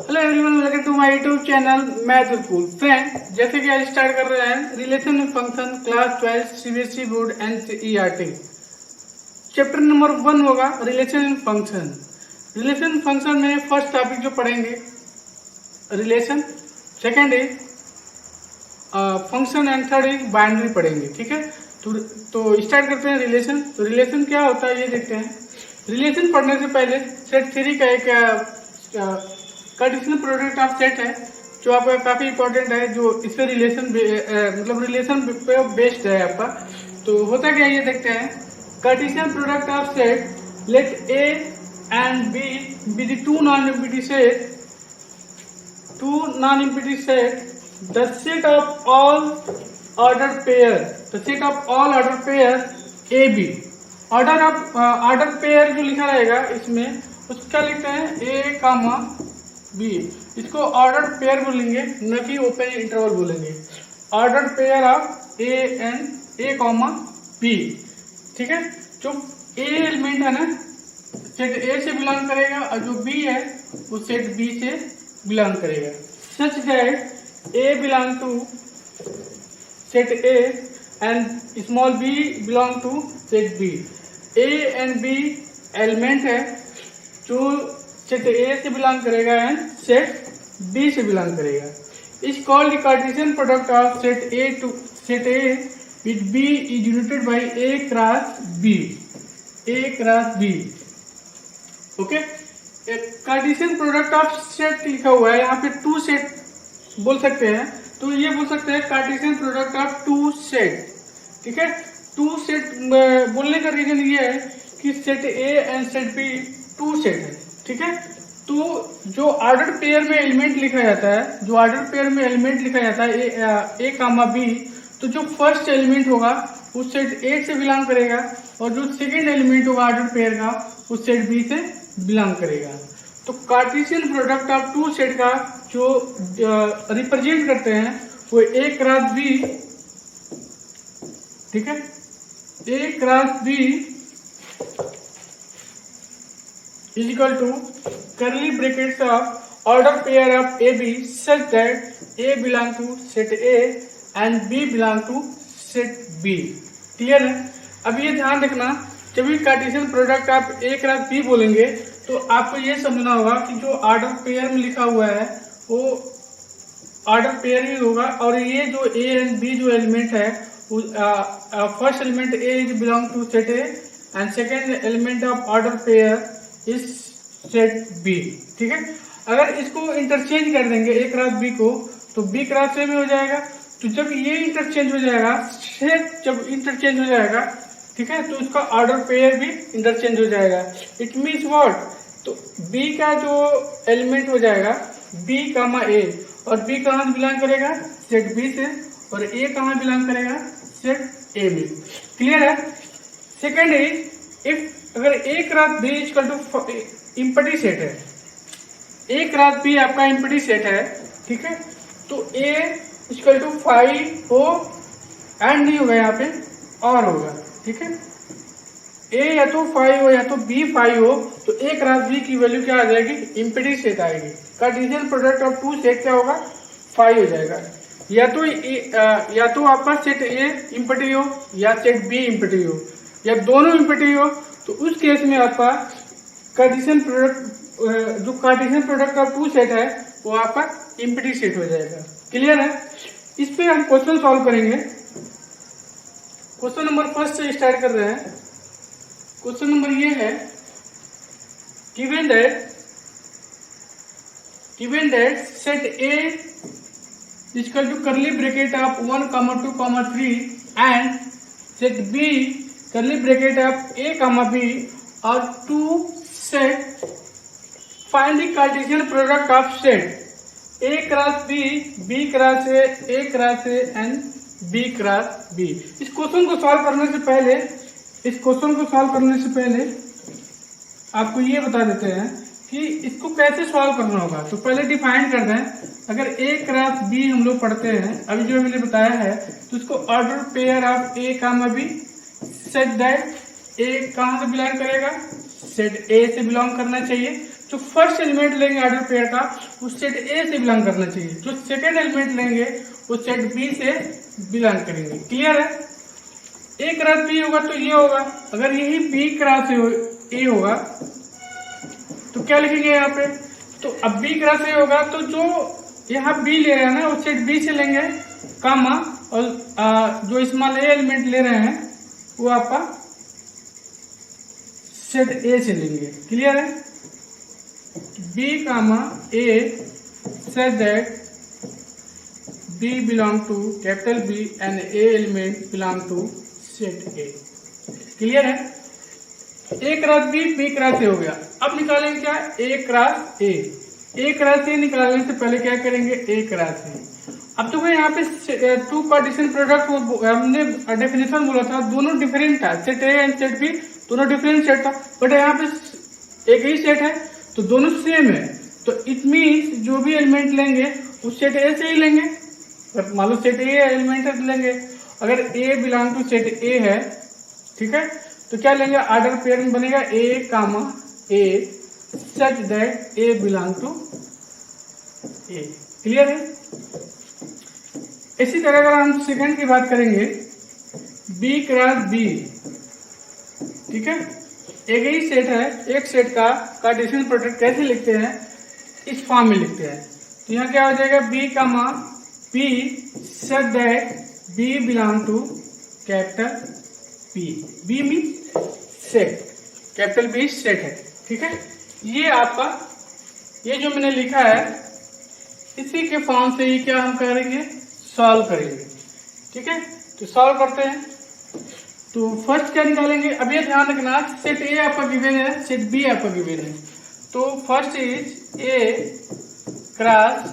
Hello everyone, welcome to my YouTube channel math school. Friend, जैसे कि आज start कर रहे हैं relation function class 12 CBSE board NCERT. Chapter number 1 होगा रिलेशन फंक्शन। रिलेशन फंक्शन में फर्स्ट टॉपिक जो पढ़ेंगे relation, second is function and third is binary पढ़ेंगे। ठीक है, तो स्टार्ट करते हैं रिलेशन। तो रिलेशन क्या होता है ये देखते हैं। रिलेशन पढ़ने से पहले सेट थ्री का एक कंडीशनल प्रोडक्ट ऑफ सेट है जो आपका काफी इंपॉर्टेंट है, जो इस पे रिलेशन मतलब रिलेशन पे बेस्ड है आपका। तो होता क्या ये देखते हैं। Conditional product of set let A and B the two non empty set the set of all order pair A B. Order pair जो लिखा रहेगा इसमें उसका लिखते हैं ए कामा बी। इसको ऑर्डर पेयर बोलेंगे, न कि ओपन इंटरवल बोलेंगे। Order pair of A comma B. ठीक है, जो ए एलिमेंट है ना सेट ए से बिलोंग करेगा और जो बी है वो सेट बी से बिलोंग करेगा। Such that A belong to set A and small B belong to set B. A and B element है जो सेट ए से बिलोंग करेगा एंड सेट बी से बिलोंग करेगा। Is called the Cartesian product of set A with B is denoted by A cross B. Okay, Cartesian product of set लिखा हुआ है यहाँ पे टू सेट बोल सकते हैं, तो ये बोल सकते हैं Cartesian product of two set. ठीक है, टू सेट बोलने का रीजन ये है कि set A and set B two set है। ठीक है, तो जो ऑर्डर पेयर में एलिमेंट लिखा जाता है ए कामा बी, तो जो फर्स्ट एलिमेंट होगा वो सेट ए से बिलोंग करेगा और जो सेकंड एलिमेंट होगा ऑर्डर पेयर का वो सेट बी से बिलोंग करेगा। तो Cartesian product of two set का जो रिप्रेजेंट करते हैं वो ए क्रॉस बी। ठीक है, A cross B is equal to curly brackets of order pair of AB such that A belong to set A and B belong to set B। Clear है? अब ये ध्यान रखना, जब भी कार्टेशियन प्रोडक्ट आप ए क्रॉस बी बोलेंगे तो आपको ये समझना होगा कि जो ऑर्डर पेयर में लिखा हुआ है वो ऑर्डर पेयर ही होगा और ये जो ए एंड बी जो एलिमेंट है first element A is belong to set A and second element of order pair is set B. ठीक है, अगर इसको इंटरचेंज कर देंगे ए क्रॉस बी को तो बी क्रॉस ए में हो जाएगा। तो जब ये इंटरचेंज हो जाएगा, सेट जब इंटरचेंज हो जाएगा, ठीक है, तो उसका ऑर्डर पेयर भी इंटरचेंज हो जाएगा। इट मीन्स व्हाट, तो बी का जो एलिमेंट हो जाएगा बी कामा ए, और बी कहाँ से बिलोंग करेगा सेट बी से, और ए कहाँ बिलोंग करेगा सेट ए में। क्लियर है? सेकेंड इज इफ अगर A cross B equal to empty set है, ए क्रॉस बी आपका इम्पटी सेट है, ठीक है, तो ए इक्वल टू 5 हो एंड नहीं होगा यहाँ पे और होगा। ठीक है, ए या तो 5 हो या तो बी 5 हो तो ए क्रॉस बी की वैल्यू क्या आ जाएगी, इम्पटी सेट आएगी। Cartesian product of two set क्या होगा 5 हो जाएगा। या तो आपका सेट ए इम्पटी हो या सेट बी इम्पटी हो या दोनों इम्पटी हो, तो उस केस में आपका Cartesian product of two set है वो आपका इम्पटी सेट हो जाएगा। क्लियर है? इस पे हम क्वेश्चन सॉल्व करेंगे। क्वेश्चन नंबर फर्स्ट से स्टार्ट कर रहे हैं। क्वेश्चन नंबर ये है, given that set A equal to curly bracket of 1, 2, 3 and set B curly bracket of a comma b are two set. Find the Cartesian product of set a cross b, b cross a cross a and b cross b। इस question को solve करने से पहले आपको ये बता देते हैं कि इसको कैसे सॉल्व करना होगा। तो पहले डिफाइन कर दें। अगर a क्रॉस b हम लोग पढ़ते हैं, अभी जो मैंने बताया है, तो इसको order pair of a comma b set that A कहां से बिलोंग करेगा, सेट ए से बिलोंग करना चाहिए। जो फर्स्ट एलिमेंट लेंगे ऑर्डर पेयर का वो सेट ए से बिलोंग करना चाहिए, जो सेकेंड एलिमेंट लेंगे वो सेट बी से बिलोंग करेंगे। क्लियर है? ए क्रॉस बी होगा तो ये होगा, अगर यही बी क्रॉस ए होगा तो क्या लिखेंगे यहाँ पे, तो अब बी क्रॉस ए होगा तो जो यहाँ बी ले रहे हैं ना वो सेट बी से लेंगे कामा, और जो स्मॉल ए एलिमेंट ले रहे हैं वो आपका सेट ए से लेंगे। क्लियर है? B comma A such that B belong to capital B and A element belong to set A. Clear है? A cross B cross A हो गया। अब निकालेंगे क्या, ए क्रॉस ए। ए क्रॉस ए निकालने से पहले क्या करेंगे, ए क्रॉस ए। अब तो यहाँ पे टू पार्टीशन प्रोडक्ट हमने डेफिनेशन बोला था, दोनों डिफरेंट था, set A and set B दोनों डिफरेंट सेट था, बट यहाँ पे एक ही सेट है तो दोनों सेम है, तो इट मीन्स जो भी एलिमेंट लेंगे वो सेट ए से ही लेंगे। मान लो सेट ए एलिमेंट लेंगे, अगर ए बिलोंग टू सेट ए है, ठीक है, तो क्या लेंगे, ऑर्डर पेयर में बनेगा A comma A such that A belong to A. Clear है? इसी तरह अगर हम सेकंड की बात करेंगे, बी क्रॉस बी, ठीक है, एक ही सेट है, एक सेट का कार्टेशियन प्रोडक्ट कैसे लिखते हैं, इस फॉर्म में लिखते हैं। तो यहाँ क्या हो जाएगा, B comma B such that B belong to capital B. B mean set, capital B set है। ठीक है, ये आपका ये जो मैंने लिखा है इसी के फॉर्म से ही क्या हम करेंगे, सॉल्व करेंगे। ठीक है, तो सॉल्व करते हैं। तो फर्स्ट क्या निकालेंगे, अब ये ध्यान रखना, सेट ए आपका गिवन है, सेट बी आपका गिवन है, तो first is A cross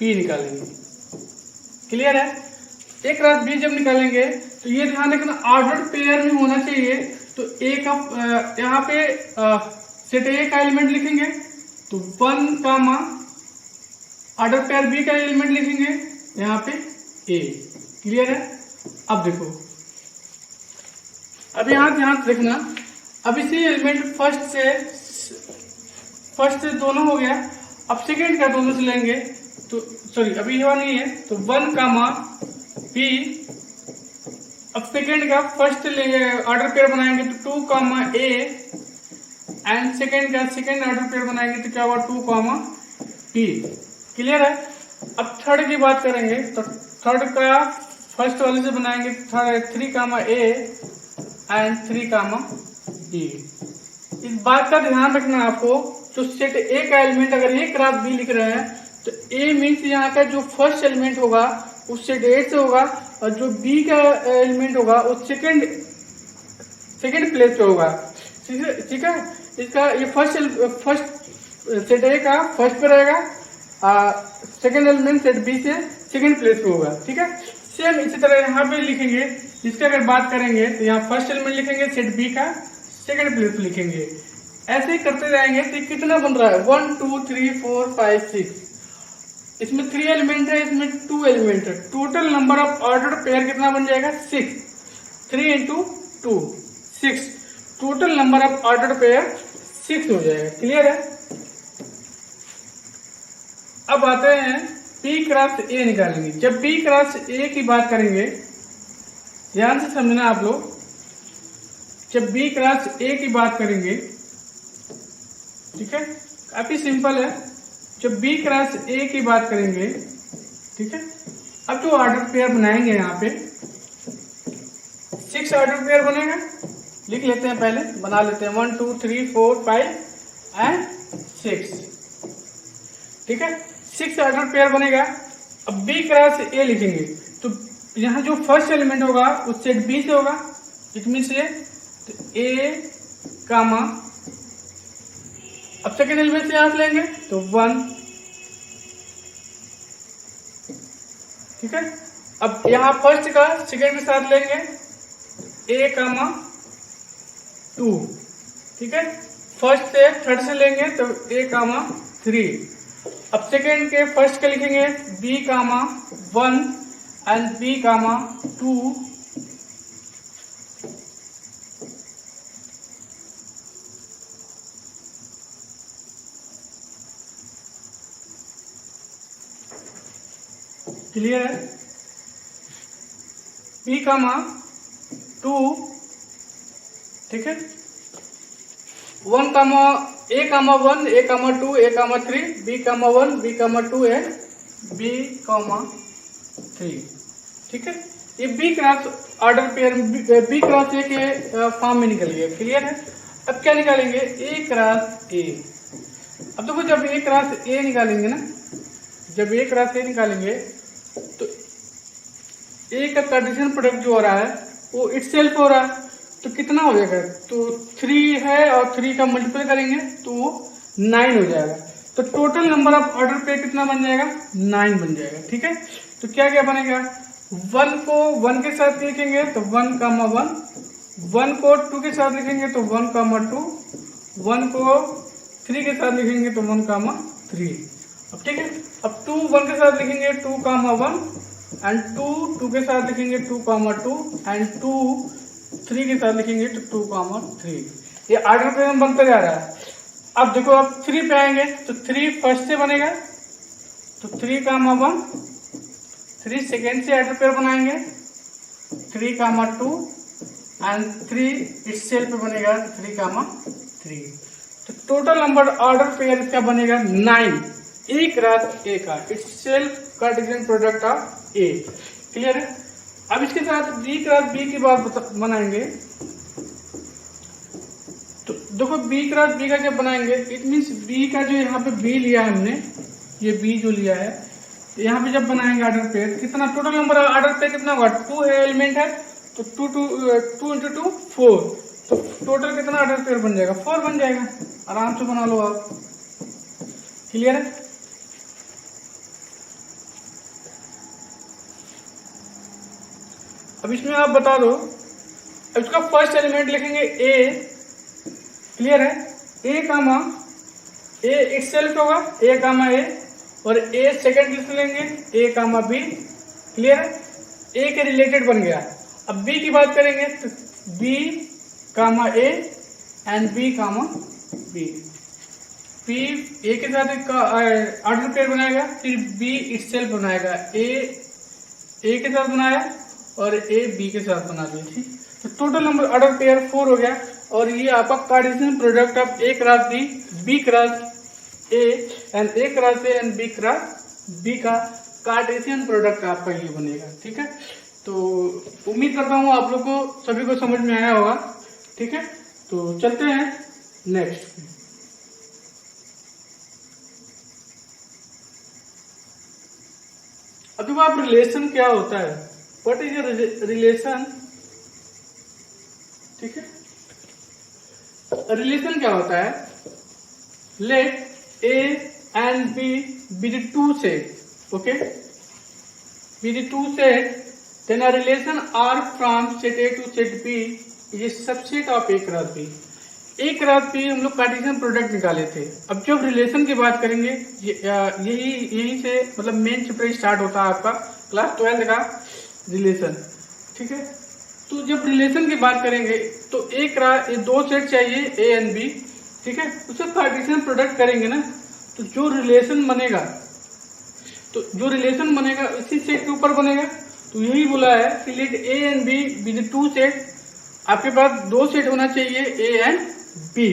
B निकालेंगे। क्लियर है? ए क्रॉस बी जब निकालेंगे तो ये ध्यान रखना ऑर्डर पेयर में होना चाहिए। तो ए का यहाँ पे सेट ए का एलिमेंट लिखेंगे तो 1 कामा ऑर्डर पेयर बी का एलिमेंट लिखेंगे यहाँ पे ए। क्लियर है? अब देखो, अब यहाँ ध्यान रखना, अब इसी एलिमेंट फर्स्ट से दोनों हो गया, अब सेकेंड का दोनों से लेंगे तो सॉरी अभी ये नहीं है, तो 1 कामा बी, अब सेकेंड का फर्स्ट लेंगे ऑर्डर पेयर बनाएंगे तो 2 कामा ए, एंड सेकेंड का सेकेंड ऑर्डर पेयर बनाएंगे तो क्या हुआ 2 कामा बी। क्लियर है? अब थर्ड की बात करेंगे तो थर्ड का फर्स्ट वाले से बनाएंगे third 3 comma A and 3 comma B. इस बात का ध्यान रखना आपको, जो सेट ए का एलिमेंट अगर ए क्रॉस बी लिख रहे हैं तो ए मीन्स यहाँ का जो फर्स्ट एलिमेंट होगा उस सेट ए से होगा, और जो बी का एलिमेंट होगा वो सेकेंड प्लेस पे होगा। ठीक है, इसका ये फर्स्ट सेट ए का फर्स्ट पे रहेगा, सेकेंड एलिमेंट सेट बी से सेकेंड प्लेस पे होगा। ठीक है, सेम इसी तरह यहाँ पे लिखेंगे, इसकी अगर बात करेंगे तो यहाँ फर्स्ट एलिमेंट लिखेंगे, सेट बी का सेकेंड प्लेस पे लिखेंगे। ऐसे ही करते जाएंगे तो कितना बन रहा है 1 2 3 4 5 6, इसमें 3 एलिमेंट है, इसमें 2 एलिमेंट है, total number of order pair कितना बन जाएगा 6, 3 into 2 6, total number of order pair 6 हो जाएगा। क्लियर है? अब आते हैं बी क्रॉस ए निकालेंगे। जब बी क्रॉस ए की बात करेंगे, ध्यान से समझना आप लोग, जब बी क्रॉस ए की बात करेंगे, ठीक है, काफी सिंपल है, जब बी क्रॉस ए की बात करेंगे, ठीक है, अब जो ऑर्डर पेयर बनाएंगे यहाँ पे 6 ऑर्डर पेयर बनेगा, लिख लेते हैं, पहले बना लेते हैं 1 2 3 4 5 एंड 6। ठीक है, 6 ऑर्डर पेयर बनेगा। अब बी क्रॉस ए लिखेंगे तो यहाँ जो फर्स्ट एलिमेंट होगा वो सेट बी से होगा, इट मीन्स ये तो ए कामा, अब सेकेंड एलिमेंट से यहां से लेंगे तो 1। ठीक है, अब यहां फर्स्ट का सेकेंड के साथ लेंगे ए कामा 2। ठीक है, फर्स्ट से थर्ड से लेंगे तो ए कामा 3। अब सेकेंड के फर्स्ट के लिखेंगे B comma 1 and B comma 2, clear है? बी कामा 2, ठीक है, 1 comma A comma 1, A comma 2, A comma 3, B comma 1, B comma 2 and B comma 3, ठीक है। ये B cross order pair B cross A के फॉर्म में निकल गया। क्लियर है? अब क्या निकालेंगे? ए क्रॉस ए। अब देखो जब ए क्रॉस ए निकालेंगे ना, जब ए क्रॉस ए निकालेंगे तो ए का कार्टेशियन प्रोडक्ट जो हो रहा है वो इटसेल्फ हो रहा है, तो कितना हो जाएगा? तो 3 है और 3 का मल्टीप्लाई करेंगे तो 9 हो जाएगा। तो total number of order pair कितना बन जाएगा? 9 बन जाएगा, ठीक है। तो क्या क्या बनेगा? 1 को 1 के साथ लिखेंगे तो 1 कामा 1, 1 को 2 के साथ लिखेंगे तो 1 कामा 2, 1 को 3 के साथ लिखेंगे तो 1 कामा 3। अब ठीक है, अब 2 1 के साथ लिखेंगे 2 कामा 1 एंड 2 के साथ लिखेंगे 2 कामा 2 एंड 2 3 के साथ लिखेंगे तो 2 कामा 3। ये ऑर्डर पेयर बनता जा रहा है। अब देखो अब 3 पे आएंगे तो 3 फर्स्ट से बनेगा तो 3 कामा 1, 3 सेकेंड से ऑर्डर पेयर बनाएंगे 3 कामा 2 एंड 3 इटसेल्फ पे बनेगा 3 कामा 3। तो टोटल नंबर ऑर्डर पेयर इसका बनेगा 9, ए क्रॉस ए का itself Cartesian product of A. Clear है? अब इसके साथ बी क्रॉस बी की बात बनाएंगे तो देखो बी क्रॉस बी का जब बनाएंगे इट मीन्स बी का जो यहाँ पे बी लिया है हमने, ये बी जो लिया है यहाँ पे जब बनाएंगे ऑर्डर पेयर, कितना टोटल नंबर ऑर्डर पेयर कितना होगा? 2 एलिमेंट है तो 2 इंटू 2 4, तो टोटल कितना ऑर्डर पेयर बन जाएगा? 4 बन जाएगा। आराम से बना लो आप। क्लियर है? अब इसमें आप बता दो, अब इसका फर्स्ट एलिमेंट लिखेंगे ए। क्लियर है? ए कामा ए इटसेल्फ होगा, ए कामा ए, और ए सेकंड लिख लेंगे ए कामा बी। क्लियर है? ए के रिलेटेड बन गया। अब बी की बात करेंगे तो B comma A and B comma B. B A के साथ ऑर्डर पेयर बनाएगा, फिर बी इटसेल्फ बनाएगा, ए के साथ बनाया और ए बी के साथ बना दिया। ठीक, तो टोटल नंबर ऑर्डर पेयर 4 हो गया और ये आपका Cartesian product of A cross B, B cross A and A cross A and B cross B का कार्टेशियन प्रोडक्ट आपका ये बनेगा। ठीक है, तो उम्मीद करता हूँ आप लोग को सभी को समझ में आया होगा। ठीक है, तो चलते हैं नेक्स्ट। अब देखो आप रिलेशन क्या होता है, व्हाट इज ए रिलेशन। ठीक है, रिलेशन क्या होता है, let A and B the two set, okay, B the two set, then a relation R from set A to set B is a subset of A cross B. A cross B हम लोग Cartesian product निकाले थे। अब जब relation की बात करेंगे यही से मतलब मेन चैप्टर स्टार्ट होता है आपका क्लास 12 का रिलेशन। ठीक है, तो जब रिलेशन की बात करेंगे तो ये दो सेट चाहिए ए एंड बी। ठीक है, उसका कार्टेशियन प्रोडक्ट करेंगे ना, तो जो रिलेशन बनेगा इसी सेट के ऊपर बनेगा। तो यही बोला है कि let A and B be the two set, आपके पास दो सेट होना चाहिए ए एंड बी।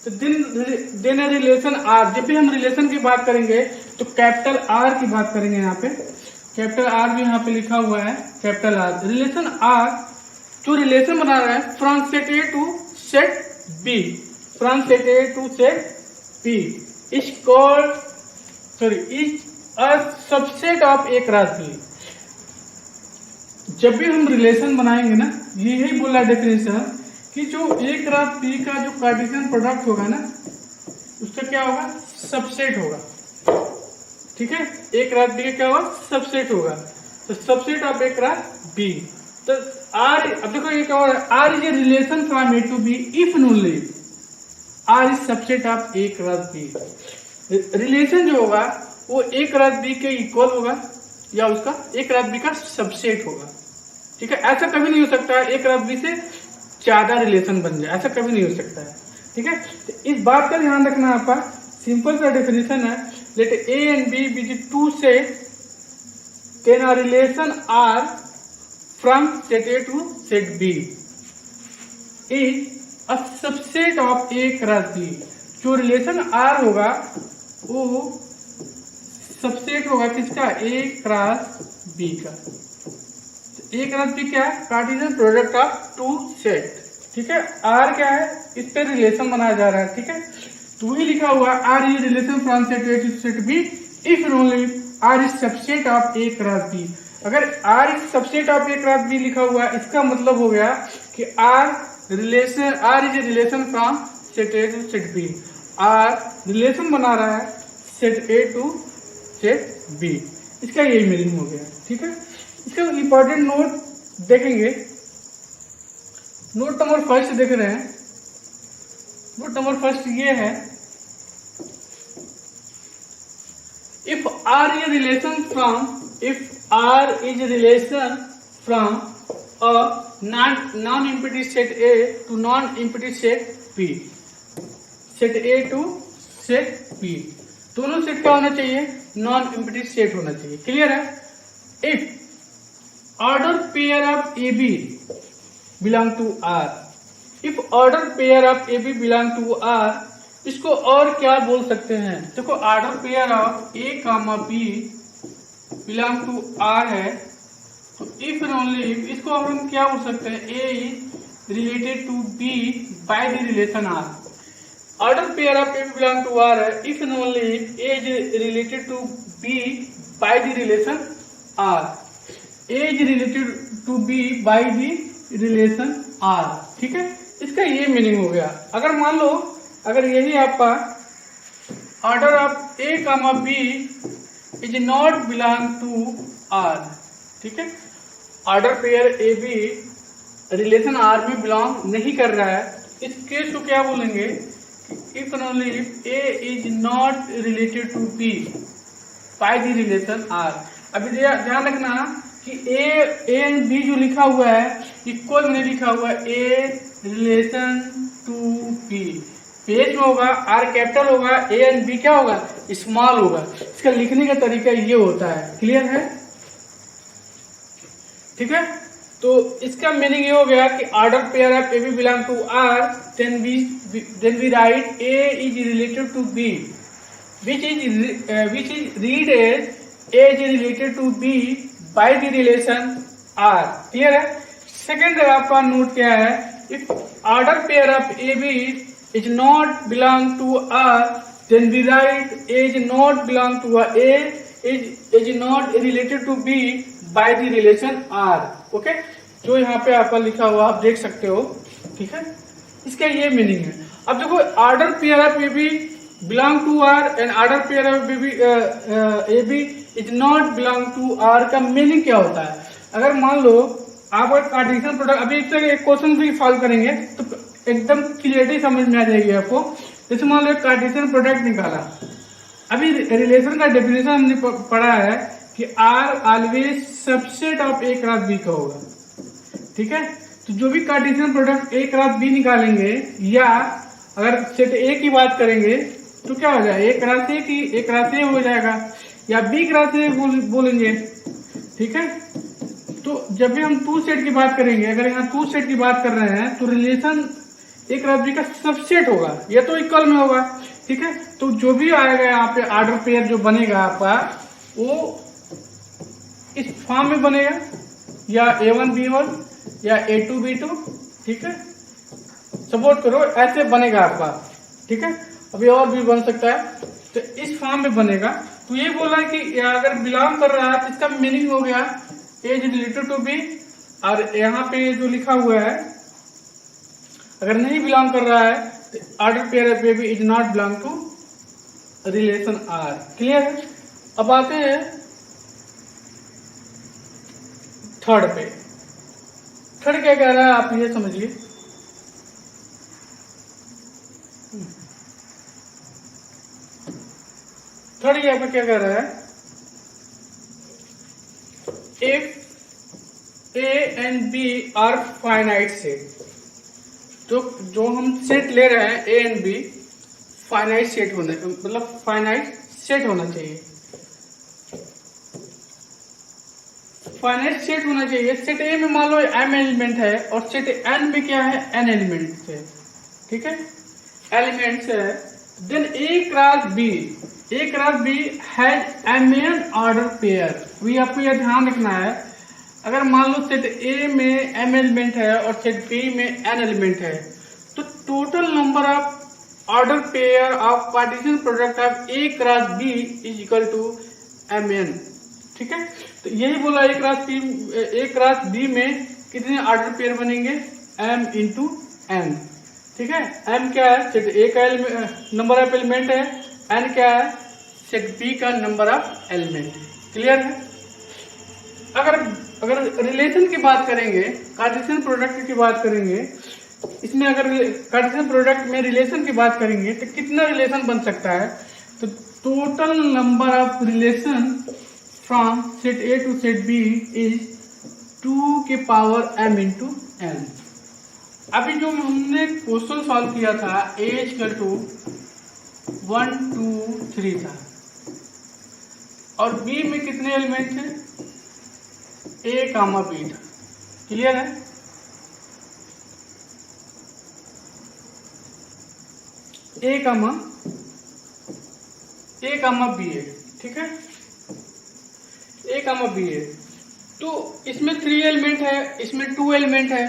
तो देन ए रिलेशन आर, जब भी हम रिलेशन की बात करेंगे तो कैपिटल आर की बात करेंगे। यहाँ पे कैपिटल आर भी यहाँ पे लिखा हुआ है, कैपिटल आर। रिलेशन आर जो रिलेशन बना रहा है from set A to set B, from set A to set B is called is a subset of A cross B. जब भी हम रिलेशन बनाएंगे ना, यही बोला डेफिनेशन कि जो ए क्रॉस बी का जो कार्टेशियन प्रोडक्ट होगा ना, उसका क्या होगा, सबसेट होगा। ठीक है, ए क्रॉस बी का क्या होगा, सबसेट होगा। तो subset of A cross B, तो आर, अब देखो ये क्या हो रहा है, R is a relation from A to B if and only R is subset of A cross B. Relation जो होगा वो ए क्रॉस बी के इक्वल होगा या उसका ए क्रॉस बी का सबसेट होगा। ठीक है, ऐसा कभी नहीं हो सकता है ए क्रॉस बी से ज्यादा रिलेशन बन जाए, ऐसा कभी नहीं हो सकता है। ठीक है, तो इस बात का ध्यान रखना। आपका सिंपल सा डेफिनेशन है, let A and B be the two set then a relation R from set A to set B is a subset of A cross B। जो रिलेशन R होगा वो सबसेट होगा किसका? A क्रॉस B का। A cross B क्या है? Cartesian product of two set. ठीक है, R क्या है? इस पे रिलेशन बनाया जा रहा है। ठीक है, तो वही लिखा हुआ R is relation from set A to set B if and only R is subset of A cross B। अगर R is subset of A cross B लिखा हुआ है, इसका मतलब हो गया कि R is relation from set A to set B। R relation बना रहा है set A to set B। इसका यही मीनिंग हो गया। ठीक है, इसका इंपॉर्टेंट नोट देखेंगे। नोट नंबर फर्स्ट देख रहे हैं। नोट नंबर फर्स्ट ये है, if R is relation from a non-empty set A to non-empty set B, set A to set B, दोनों सेट क्या होना चाहिए? नॉन एम्प्टी सेट होना चाहिए। क्लियर है? If order pair of A B belong to R, if order pair of A B belong to R, इसको और क्या बोल सकते हैं? देखो, order pair of A comma B belong to R है, तो इफ एंड ओनली इफ इसको हम क्या बोल सकते हैं? A is related to B by the relation R. Order pair of A belong to R है, if and only if A is related to B by the relation R. A is related to B by the relation R. ठीक है, इसका ये meaning हो गया। अगर मान लो अगर यही आपका order of A comma B is not belong to R, ठीक है, order pair A B relation R में बिलोंग नहीं कर रहा है, इस केस को क्या बोलेंगे? If and only if A is not related to B by the relation R. अभी ध्यान रखना कि ए एंड बी जो लिखा हुआ है इक्वल में लिखा हुआ है a relation to be. Page में होगा आर कैपिटल होगा, ए एंड बी क्या होगा? स्मॉल होगा। इसका लिखने का तरीका ये होता है। क्लियर है? ठीक है, तो इसका मीनिंग ये हो गया कि order pair of A B belong to R, then we write A is related to B which is read as A is related to B by the relation R। Clear है? Second आपका note क्या है? If order pair of A B is not belong to R, then we write A is not belong to A is not related to B by the relation R। Okay, जो यहाँ पे आपका लिखा हुआ आप देख सकते हो। ठीक है, इसका ये मीनिंग है। अब देखो, order pair of A B belong to R and order pair of A B is not belong to R का मीनिंग क्या होता है? अगर मान लो आप कार्टेशियन प्रोडक्ट, अभी एक क्वेश्चन भी सॉल्व करेंगे तो एकदम क्लियरिटी समझ में आ जाएगी आपको। जैसे मान लो एक कार्टेशियन प्रोडक्ट निकाला, अभी रिलेशन का डेफिनेशन हमने पढ़ा है कि R always subset of A cross B का होगा। ठीक है, तो जो भी cartesian product A cross B निकालेंगे, या अगर सेट ए की बात करेंगे तो क्या हो जाएगा? ए क्रॉस ए हो जाएगा, या बी क्रॉस ए बोलेंगे। ठीक है, तो जब भी हम टू सेट की बात करेंगे, अगर यहाँ टू सेट की बात कर रहे हैं तो रिलेशन ए क्रॉस बी का सबसेट होगा, या तो इक्वल में होगा। ठीक है, तो जो भी आएगा यहाँ पे ऑर्डर पेयर जो बनेगा आपका, वो इस फॉर्म में बनेगा, या A1 B1 या A2 B2। ठीक है, सपोर्ट करो, ऐसे बनेगा आपका। ठीक है, अभी और भी बन सकता है, तो इस फॉर्म में बनेगा। तो ये बोला है कि अगर बिलोंग कर रहा है तो इसका मीनिंग हो गया ए इज रिलेटेड टू बी, और यहाँ पे जो लिखा हुआ है अगर नहीं बिलोंग कर रहा है तो order pair of A B is not belong to relation R. Clear है? अब आते हैं थर्ड पे। थर्ड क्या कह रहा है आप ये समझिए। थर्ड यहाँ पे क्या कह रहा है? If A and B are finite set, जो हम सेट ले रहे हैं A and B finite set होने, मतलब फाइनाइट सेट होना चाहिए। फाइनाइट सेट होना चाहिए। सेट ए में मान लो m एलिमेंट है और सेट n में क्या है, n एलिमेंट है, ठीक है, एलिमेंट्स है। Then A cross B has mn order pair. अभी आपको यह ध्यान रखना है, अगर मान लो सेट ए में m एलिमेंट है और सेट बी में n एलिमेंट है, तो total number of order pair of partition product of A cross B is equal to mn, ठीक है। तो यही बोला ए क्रॉस बी में कितने ऑर्डर पेयर बनेंगे, m इंटू n, ठीक है। m क्या है, सेट ए का नंबर ऑफ एलिमेंट है, n क्या है, सेट बी का नंबर ऑफ एलिमेंट। क्लियर है। अगर रिलेशन की बात करेंगे, कार्टेशियन प्रोडक्ट की बात करेंगे, इसमें अगर कार्टेशियन प्रोडक्ट में रिलेशन की बात करेंगे तो कितना रिलेशन बन सकता है, तो total number of relation from set A to set B is 2 के पावर m इंटू n। अभी जो हमने क्वेश्चन सॉल्व किया था a इक्वल टू 1 2 3 था और b में कितने एलिमेंट थे, a कामा b था। क्लियर है। a कामा b है, ठीक है, a कामा b है। तो इसमें 3 एलिमेंट है, इसमें 2 एलिमेंट है,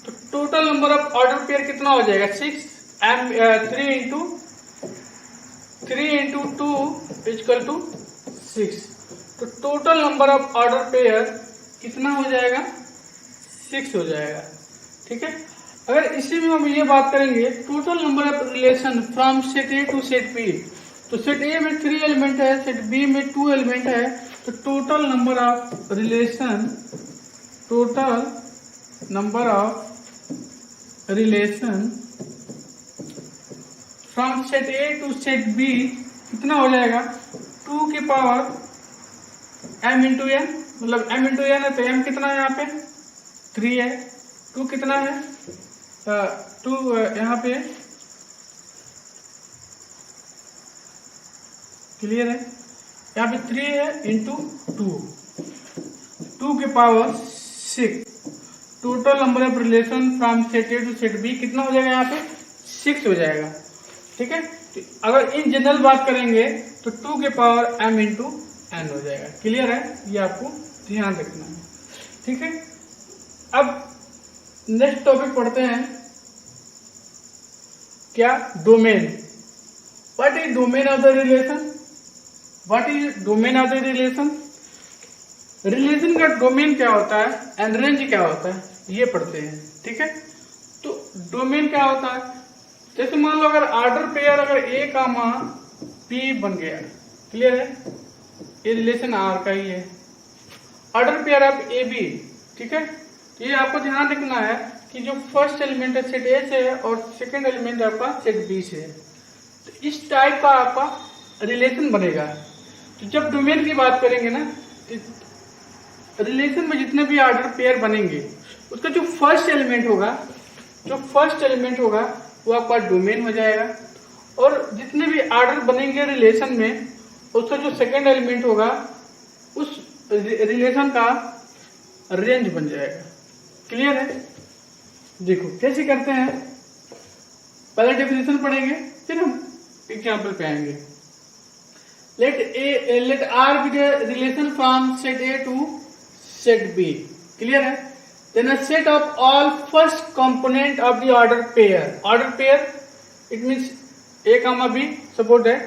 तो total number of order pair कितना हो जाएगा, 3 इंटू 2 इक्वल टू 6। तो total number of order pair कितना हो जाएगा, 6 हो जाएगा, ठीक है। अगर इसी में हम ये बात करेंगे total number of relation from set A to set B, तो सेट ए में 3 एलिमेंट है, सेट बी में 2 एलिमेंट है, तो total number of relation from set A to set B कितना हो जाएगा, 2 की पावर m इंटू एन, मतलब m इंटू एन है तो m कितना है यहाँ पे 3 है, 2 कितना है 2 यहाँ पे, क्लियर है, यहाँ पे 3 है इंटू 2 के power 6। Total number of relation from set A to set B कितना हो जाएगा, यहाँ पे 6 हो जाएगा, ठीक है। तो अगर इन जनरल बात करेंगे तो 2 के पावर m इंटू n हो जाएगा। क्लियर है, ये आपको ध्यान रखना है, ठीक है। अब नेक्स्ट टॉपिक पढ़ते हैं, क्या, domain. What is domain of the relation, relation का डोमेन क्या होता है एंड रेंज क्या होता है, ये पढ़ते हैं, ठीक है। तो डोमेन क्या होता है, जैसे मान लो अगर ऑर्डर पेयर अगर ए कामा बी बन गया, क्लियर है, ये रिलेशन आर का ही है, order pair of A B, ठीक है। ये आपको ध्यान रखना है कि जो फर्स्ट एलिमेंट है सेट ए से है और सेकंड एलिमेंट आपका सेट बी से है, तो इस टाइप का आपका रिलेशन बनेगा। तो जब डोमेन की बात करेंगे ना, रिलेशन में जितने भी ऑर्डर पेयर बनेंगे उसका जो फर्स्ट एलिमेंट होगा वो आपका डोमेन हो जाएगा, और जितने भी ऑर्डर बनेंगे रिलेशन में उसका जो सेकंड एलिमेंट होगा उस रिलेशन का रेंज बन जाएगा। क्लियर है। देखो कैसे करते हैं, पहले डेफिनेशन पढ़ेंगे फिर हम एग्जांपल पे आएंगे। Let R be the relation from set A to set B, clear है। Then a set of all first component of the order pair, it means A comma B, suppose that.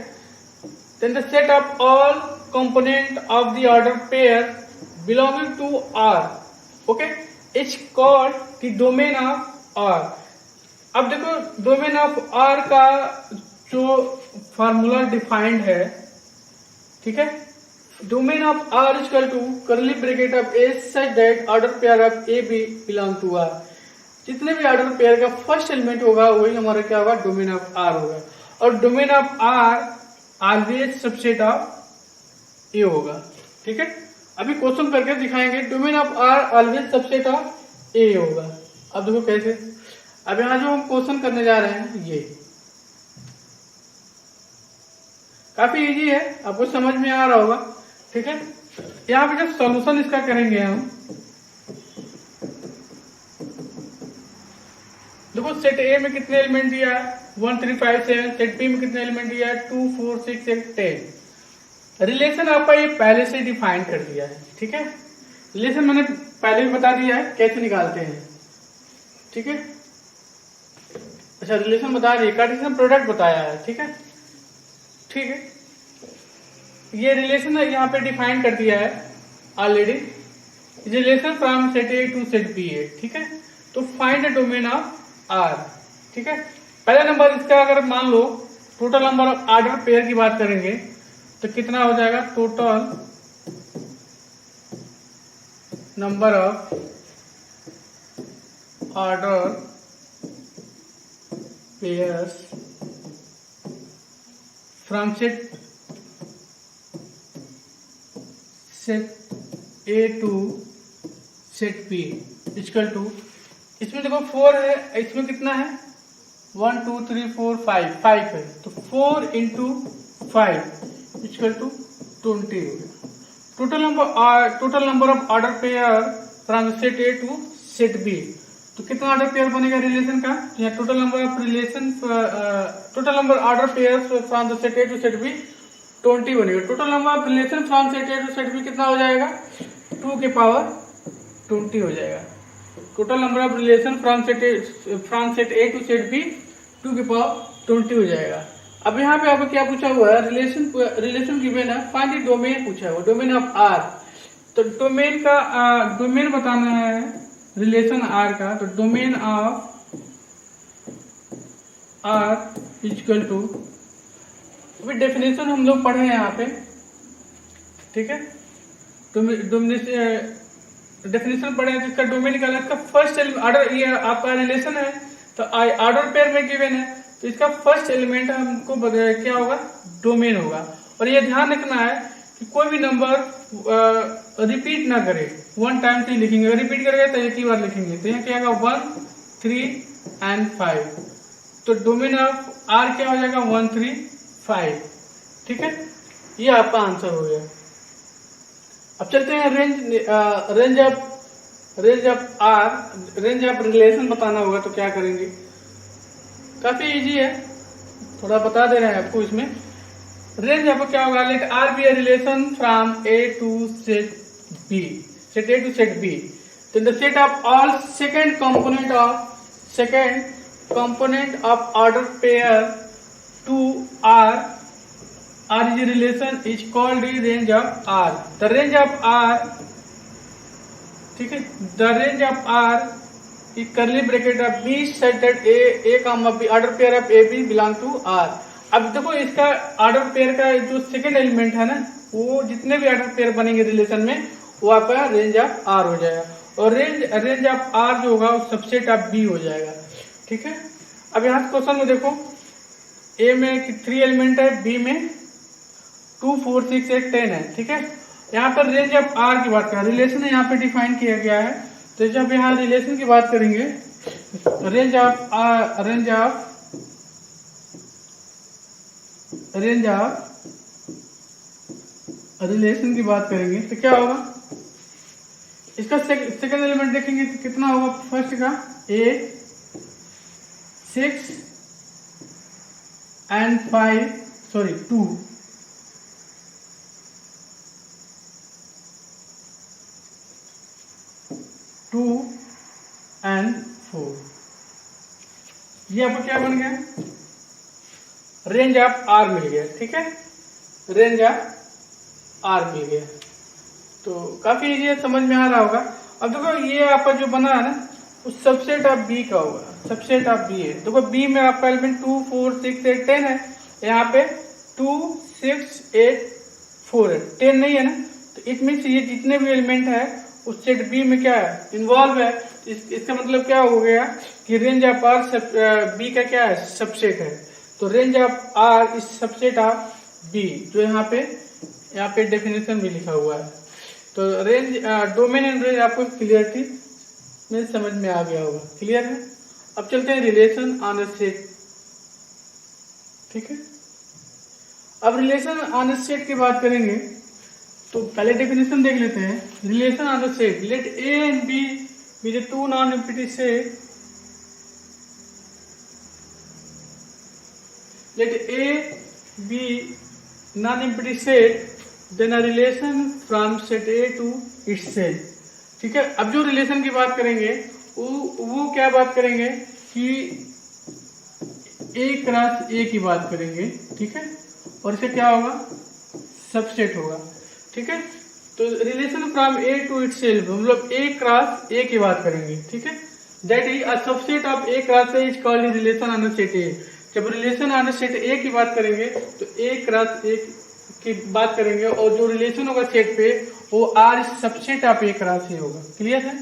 Then the set of all component of the order pair belonging to R, okay, is called the domain of R. अब देखो domain of R का जो formula defined है, ठीक है, domain of R is equal to curly bracket of A such that order pair of A B belong to R. जितने भी order pair का फर्स्ट एलिमेंट होगा वही हमारा क्या होगा, डोमेन ऑफ R होगा, और domain of R always subset of A होगा, ठीक है। अभी क्वेश्चन करके दिखाएंगे, domain of R always subset of A होगा। अब देखो कैसे, अब यहाँ जो हम क्वेश्चन करने जा रहे हैं ये काफी इजी है, आपको समझ में आ रहा होगा, ठीक है। यहाँ पे जब सॉल्यूशन इसका करेंगे हम, देखो सेट ए में कितने एलिमेंट दिया है 1 3 5 7, सेट बी में कितने एलिमेंट दिया है 2 4 6 8 10। रिलेशन आपका ये पहले से डिफाइन कर दिया है, ठीक है। रिलेशन मैंने पहले भी बता दिया है कैसे निकालते हैं, ठीक है। अच्छा रिलेशन बता दिए, कार्टेशियन प्रोडक्ट बताया है, ठीक है, ठीक है। ये रिलेशन यहाँ पे डिफाइन कर दिया है already, relation from set A to set B है, ठीक है। तो find the domain of R, ठीक है। पहला नंबर इसका अगर मान लो total number of order pair की बात करेंगे तो कितना हो जाएगा, total number of order pairs from set A to set B equal to, इसमें देखो 4 है, इसमें कितना है 1 2 3 4 5 है, तो 4 इंटू 5 इक्वल टू 20 हो गया। Total number of order pair from set A to set B, तो कितना ऑर्डर पेयर बनेगा रिलेशन का, यहाँ total number order pair from the set A to set B 20 बनेगा। Total number of relation from set A to set B कितना हो जाएगा 2 के पावर 20 हो जाएगा। Total number of relation from set A to set B 2 के power 20 हो जाएगा। अब यहाँ पे आपको क्या पूछा हुआ है, रिलेशन गिवन है, फाइंड द डोमेन पूछा हुआ, डोमेन ऑफ आर। तो डोमेन बताना है रिलेशन आर का, तो domain of R equal to, अभी डेफिनेशन हम लोग पढ़े हैं यहाँ पे, ठीक है। डेफिनेशन पढ़े हैं, इसका डोमेन निकाला, इसका फर्स्ट ऑर्डर, ये आपका रिलेशन है तो ऑर्डर पेयर में गिवन है, तो इसका फर्स्ट एलिमेंट हमको क्या होगा, डोमेन होगा। और ये ध्यान रखना है कि कोई भी नंबर रिपीट ना करे, 1 टाइम से लिखेंगे, रिपीट करेगा तो एक ही बार लिखेंगे, तो यहाँ क्या होगा 1 3 एंड 5, तो डोमेन ऑफ आर क्या हो जाएगा 1 3 5, ठीक है। ये आपका आंसर हो गया। अब चलते हैं रेंज ऑफ रिलेशन बताना होगा, तो क्या करेंगे, काफी इजी है, थोड़ा बता दे रहे हैं आपको। इसमें रेंज आपको क्या होगा, let R be a relation from A to set B, set A to set B, तो the set of all second component of order pair to R is a relation is called the range of R. The range of R, ठीक है, the range of R is curly bracket of B such that A comma B order pair of A B belong to R. अब देखो इसका order pair का जो second element है ना, वो जितने भी ऑर्डर पेयर बनेंगे रिलेशन में वो आपका रेंज ऑफ आर हो जाएगा, और रेंज ऑफ आर जो होगा वो सबसेट ऑफ बी हो जाएगा, ठीक है। अब यहाँ क्वेश्चन में देखो ए में 3 एलिमेंट है, बी में 2 4 6 8 10 है, ठीक है। यहाँ पर रेंज ऑफ आर की बात करें, रिलेशन यहाँ पे डिफाइन किया गया है, तो जब यहाँ रिलेशन की बात करेंगे, रेंज ऑफ रिलेशन की बात करेंगे तो क्या होगा, इसका सेकंड एलिमेंट देखेंगे तो कितना होगा, फर्स्ट का 8 6 एंड 2 2 एंड 4, ये आपको क्या बन गया, रेंज ऑफ आर मिल गया, ठीक है, रेंज ऑफ आर मिल गया। तो काफी इजी है, समझ में आ रहा होगा। अब देखो ये आपका जो बना है ना, उस सबसेट ऑफ बी का होगा, सबसेट ऑफ बी है। देखो बी में आपका एलिमेंट 2 4 6 8 10 है, यहाँ पे 2 6 8 4 है, 10 नहीं है ना, तो इट मीन्स ये जितने भी एलिमेंट है उस सेट बी में क्या है, इन्वॉल्व है। इसका मतलब क्या हो गया कि रेंज ऑफ आर बी का क्या है, सबसेट है। तो range of R is subset of B, जो यहाँ पे डेफिनेशन भी लिखा हुआ है। तो रेंज डोमेन एंड रेंज आपको क्लियरिटी में समझ में आ गया होगा, क्लियर है। अब चलते हैं रिलेशन ऑन अ सेट, ठीक है। अब रिलेशन ऑन अ सेट की बात करेंगे तो पहले डेफिनेशन देख लेते हैं। Relation on the set, let A and B be the two non empty set, let A B non empty set, then a relation from set A to its set. ठीक है, अब जो रिलेशन की बात करेंगे वो क्या बात करेंगे कि ए क्रॉस ए की बात करेंगे। ठीक है, और इसे क्या होगा, सबसेट होगा। ठीक है, तो relation from A to itself, हम लोग ए क्रॉस ए की बात करेंगे। ठीक है, that is a subset of A cross A is called relation on set ए। जब रिलेशन ऑन सेट ए की बात करेंगे तो ए क्रॉस ए की बात करेंगे, और जो रिलेशन होगा सेट पे वो R subset of A cross A होगा। क्लियर है,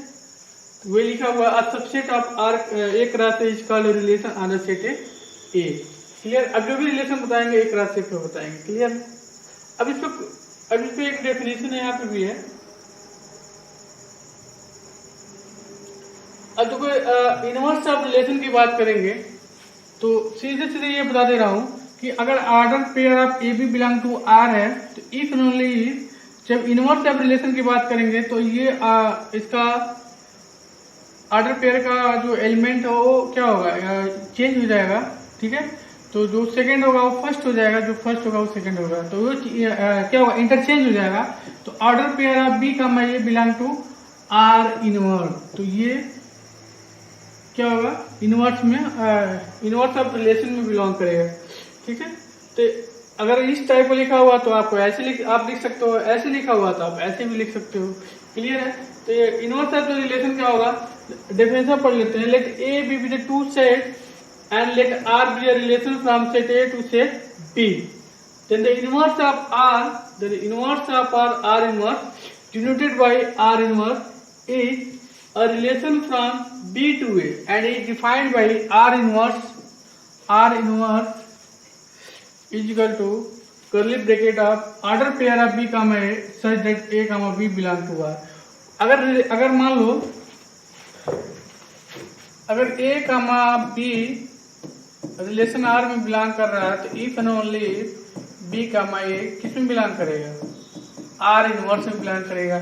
तो वही लिखा हुआ a subset of R A cross A is called relation on set A. Clear, अब जो भी रिलेशन बताएंगे ए क्रॉस ए पे बताएंगे। क्लियर, अब इसको एक डेफिनेशन यहाँ पे भी है। अब देखो इनवर्स ऑफ रिलेशन की बात करेंगे तो सीधे ये बता दे रहा हूं कि अगर order pair of A B belong to R है तो इफ एंड ओनली जब इनवर्स ऑफ रिलेशन की बात करेंगे तो ये इसका ऑर्डर पेयर का जो एलिमेंट है वो क्या होगा, चेंज हो जाएगा। ठीक है, तो जो सेकंड होगा वो फर्स्ट हो जाएगा, जो फर्स्ट होगा वो सेकंड होगा, तो वो क्या होगा, इंटरचेंज हो जाएगा। तो ऑर्डर पेयर ऑफ बी का ये बिलोंग टू आर इनवर्स, तो ये क्या होगा, इनवर्स में इनवर्स ऑफ रिलेशन में बिलोंग करेगा। ठीक है, तो अगर इस टाइप का लिखा हुआ तो आपको ऐसे आप लिख सकते हो, ऐसे लिखा हुआ तो आप ऐसे भी लिख सकते हो। क्लियर है, तो ये इनवर्स ऑफ रिलेशन क्या होगा, डेफिनेशन पढ़ लेते हैं। Let A B with two set and let R be a relation from set A to set B. Then the inverse of R inverse denoted by R inverse is a relation from B to A and is defined by R inverse is equal to curly bracket of order pair of B comma A such that A comma B belong to R. अगर मान लो अगर A comma B relation R में belong कर रहा है तो if and only B का ए किस में बिलोंग करेगा, आर इनवर्स में बिलोंग करेगा।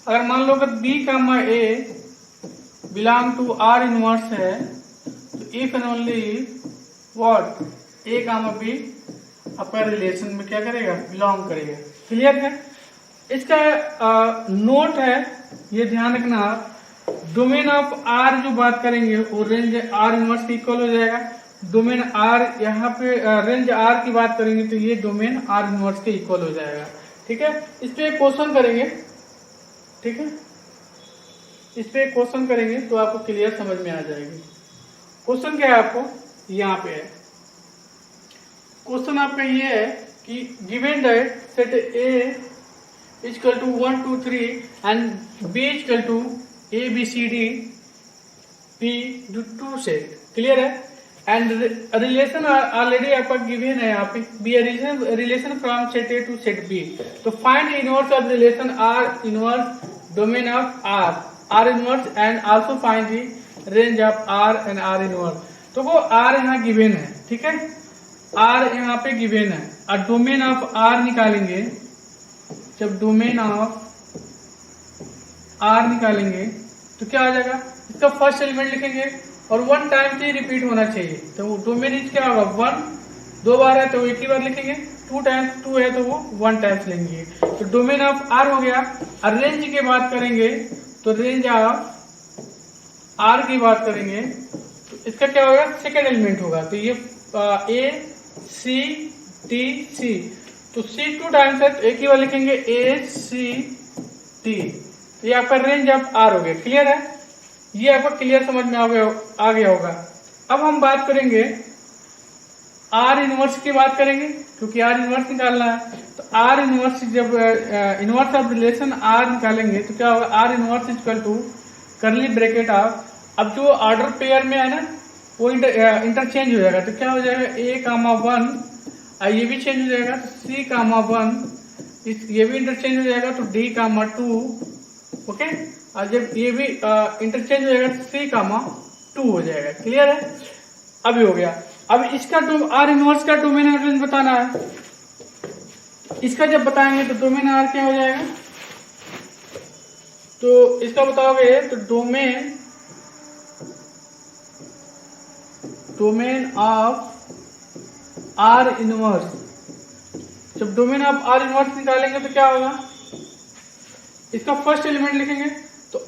अगर मान लो अगर बी का ए बिलोंग टू आर इनवर्स है तो इफ एंड ओनली व्हाट ए का बी आपका रिलेशन में क्या करेगा, बिलोंग करेगा। क्लियर है, इसका नोट है, ये ध्यान रखना, डोमेन ऑफ आर जो बात करेंगे वो रेंज आर इनवर्स इक्वल हो जाएगा। डोमेन आर यहाँ पे रेंज आर की बात करेंगे तो ये डोमेन आर इनवर्स के इक्वल हो जाएगा। ठीक है, इस पे एक क्वेश्चन करेंगे। ठीक है, इस पे एक क्वेश्चन करेंगे तो आपको क्लियर समझ में आ जाएगी। क्वेश्चन क्या है, आपको यहाँ पे है क्वेश्चन आपका ये है कि given that set A equal to 1 2 3 and B equal to A B C D be two set. Clear है, एंड रिलेशन ऑलरेडी आपका गिवन है यहाँ पे, be relation from set A to set B. तो find inverse of relation R inverse domain of R inverse and also find the range of R and R inverse. तो वो are यहाँ given है। ठीक है, आर यहाँ पे given है और डोमेन ऑफ आर निकालेंगे। जब डोमेन ऑफ आर निकालेंगे तो क्या आ जाएगा, इसका फर्स्ट एलिमेंट लिखेंगे और 1 टाइम से रिपीट होना चाहिए। तो डोमेन इज क्या होगा, 1 2 बार है तो एक ही बार लिखेंगे, 2 टाइम्स 2 है तो वो 1 टाइम्स लेंगे। तो डोमेन ऑफ आर हो गया। और रेंज की बात करेंगे तो रेंज ऑफ आर की बात करेंगे तो इसका क्या होगा, सेकेंड एलिमेंट होगा। तो ये ए सी टी सी, तो सी 2 टाइम्स है तो एक ही बार लिखेंगे ए सी टी। ये आपका रेंज ऑफ आर हो गया। क्लियर है, ये आपको क्लियर समझ में आ गया होगा। अब हम बात करेंगे आर इनवर्स की बात करेंगे, क्योंकि आर इनवर्स निकालना है। तो आर इनवर्स जब इनवर्स ऑफ रिलेशन आर निकालेंगे तो क्या होगा, R inverse equal to curly bracket of, अब जो ऑर्डर पेयर में है ना वो इंटरचेंज हो जाएगा। तो क्या हो जाएगा, ए कामा 1 ये भी चेंज हो जाएगा, तो सी कामा 1 ये भी इंटरचेंज हो जाएगा, तो डी कामा 2 ओके। और जब ये भी इंटरचेंज हो जाएगा तो सी कामा 2 हो जाएगा। क्लियर है, अभी हो गया। अब इसका आर इनवर्स का डोमेन रेंज बताना है। इसका जब बताएंगे तो डोमेन आर क्या हो जाएगा, तो इसका बताओगे तो डोमेन ऑफ आर इनवर्स, जब डोमेन ऑफ आर इनवर्स निकालेंगे तो क्या होगा, इसका फर्स्ट एलिमेंट लिखेंगे तो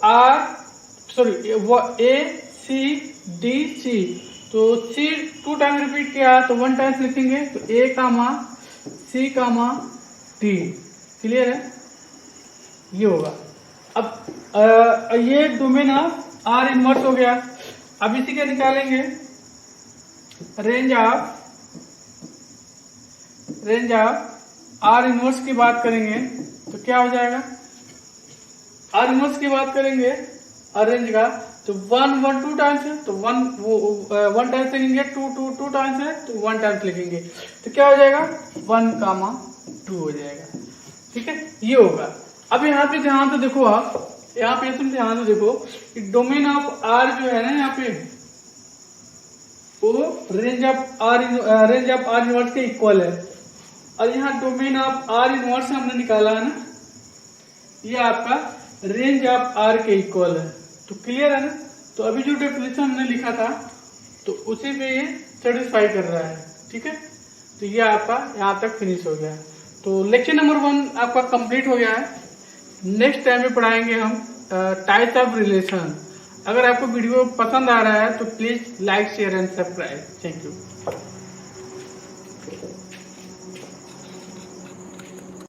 ए सी डी सी, तो सी 2 टाइम रिपीट किया तो 1 टाइम्स लिखेंगे, तो ए कामा सी कामा डी, क्लियर है, ये होगा। अब ये डोमेन ऑफ आर इनवर्स हो गया। अब इसी के निकालेंगे रेंज ऑफ आर इनवर्स की बात करेंगे तो क्या हो जाएगा, आर इनवर्स की बात करेंगे और रेंज का, तो 1 1 2 टाइम्स है तो 1 टाइम्स लिखेंगे, 2 टाइम्स है तो 1 टाइम्स लिखेंगे, तो क्या हो जाएगा 1 कामा 2 हो जाएगा, ठीक है, ये होगा। अब यहाँ पे ध्यान से देखो, आप यहाँ पे तुम ध्यान से देखो कि डोमेन ऑफ आर जो है ना यहाँ पे वो रेंज ऑफ आर इनवर्स के इक्वल है, और यहाँ डोमेन ऑफ आर इनवर्स हमने निकाला है ना, ये आपका रेंज ऑफ आर के इक्वल है, तो क्लियर है ना। तो अभी जो डेफिनेशन हमने लिखा था तो उसी पे ये सेटिस्फाई कर रहा है, ठीक है। तो ये आपका यहाँ तक फिनिश हो गया। तो लेक्चर नंबर 1 आपका कंप्लीट हो गया है। नेक्स्ट टाइम में पढ़ाएंगे हम टाइप्स ऑफ रिलेशन। अगर आपको वीडियो पसंद आ रहा है तो please like share and subscribe. Thank you.